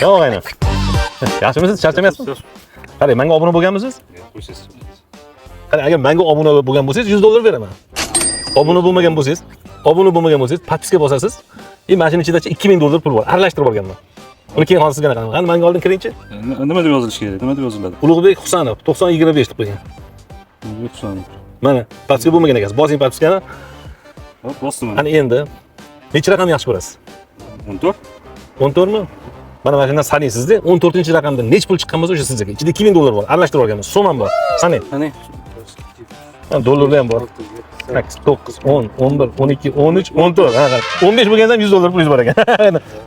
Yo'q, ayni. Yaxshimisiz? Charchamayapsizmi? Qarang, menga obuna bo'lganmisiz? Qarang, agar menga obuna bo'lgan bo'lsangiz $100 beraman. Obuna bo'lmagan bo'lsangiz, podpiska bosasiz. Mashina ichidachi $2000 pul bor. Aralashtirib olganman. Uni keyin hozir sizga qanaqa? Qani menga oldin kiringchi. Nima deb yozilishi kerak? Nima deb yoziladi? Ulug'bek Husanov 9025 deb qo'ygan. Mana, podpiska bo'lmagan ekan. Bosing podpiskani. Hop, bosdim. Qani endi necha raqam yaxshi ko'rasiz? 14. 14 mi? Mana shundan sanaysizda 14-raqamda necha pul chiqqan bo'lsa o'sha sizniki. Ichida $2000 bor. Aralashtirib olganman. So'm ham bor. Sanay. Qani? Dollarda ham bor. 8, 9, 10, 11, 12, 13, 14. Ha, 15 bo'lganda ham $100 pulingiz bor ekan.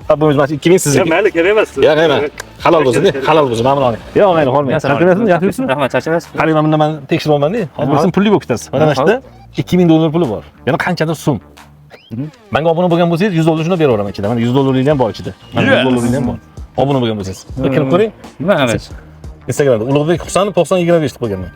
Ha, bu mana 2000 sizniki. Mayli, kerak emas. Yo'q, emas. Halol bo'lsin-da, halol bo'lsin. Mana oling. Yo'q, mayli, hormayman. Charchamayapsizmi? Yaxshimisizmi? Rahmat, charchamaysiz. Qarang, mana bundan men tekshiryapman-da. Hozir bo'lsin pulli bo'lib ketasiz. Mana shunda $2000 puli bor. Yana qanchadir so'm. Menga obuna bo'lgan bo'lsangiz $100 shuni beraveraman ichida. Mana $100 ham bor ichida. Mana $100 ham bor. Obuna bo'lgan bo'lsangiz. Kirib ko'ring. Nima emas? Instagramda Ulug'bek Husanov 9025 deb qo'yganman.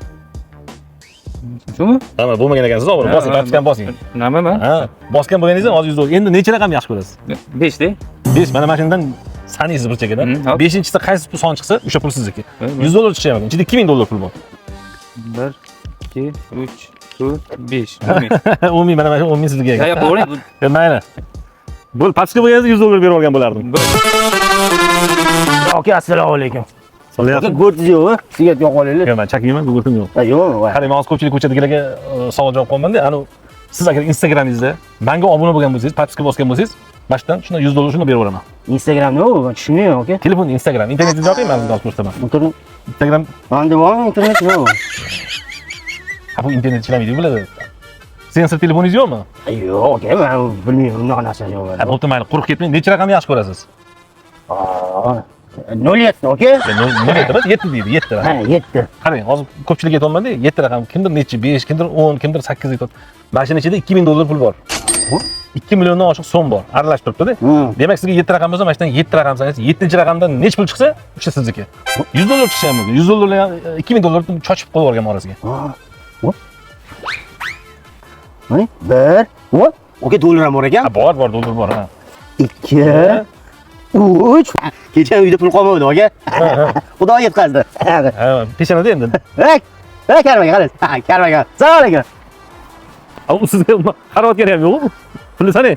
Shumi? Mana bo'lmagan ekansiz, o'g'ri. Bosing, podpiskani bosing. Nima? Ha, bosgan bo'lganingizda hozir $100. Endi necha raqam yaxshi ko'rasiz? 5 da. 5. Mana shundan sanaysiz bir chekada. 5-chisida qaysi son chiqsa, o'sha pul sizniki. $100 chiqmaydi. Ichida $2000 pul bor. 1 2 3 4 5. 10 mana shu 10 sizga ekan. Ya, to'g'ri. Mayli. Bo'l, podpiska bo'lganingizda $100 berib olgan bo'lardim. Aka, assalomu alaykum. So'rayapsiz? Go'rtingiz yo'qmi? Sigaret yo'q olaylik. Yo'q, men chakiyman, gugurtim yo'q. Yo'q, voy. Qarang, men hozir ko'pchilik ko'chadagilarga savol javob qilyapman-da. Ani siz agar Instagramingizda menga obuna bo'lgan bo'lsangiz, podpiska bosgan bo'lsangiz, boshdan shunda $100 shuni berib yuboraman. Instagram nima bu? Tushunmayman, aka. Telefon Instagram, internetda yo'qmi? Men hozir ko'rsataman. Internet. Instagram, Manda bormi internet nima? ha bu internet ishlamaydi, biladi. Sensor telefoningiz yo'qmi? Yo'q, aka, men bilmayman, unaqa narsa yo'q. Ha, bo'pti, mayli, quruq ketmang. Necha raqam yaxshi ko'rasiz? 07, aka. 7 emas, 7 deydi, 7 raqam. Ha, 7. Qarang, hozir ko'pchilik aytolmanda, 7 raqam, kimdir nechi, 5, kimdir 10, kimdir 8 aytadi. Mashina ichida $2000 pul bor. 2 milliondan oshiq so'm bor, aralashib turibdi-da. Demak, sizga 7 raqam bo'lsa, mashinadan 7 raqam sanaysiz, 7-raqamdan necha pul chiqsa, o'sha sizniki. $100 chiqsa ham bo'ldi. $100 ham $2000 chochib qo'yib yuborgan orasiga. Mana 1, voy. Aka, dollar ham bor ekan. Ha, bor, dollar bor, ha. 2, 3. Kecha uyda pul qolmadi, aka. Xudo yetkazdi. Ha, peshonada endi. Hey, karvaga qarang. Ha, karvaga. Assalomu alaykum. U sizga xarovatgar ham yo'qmi? Pulni sanay.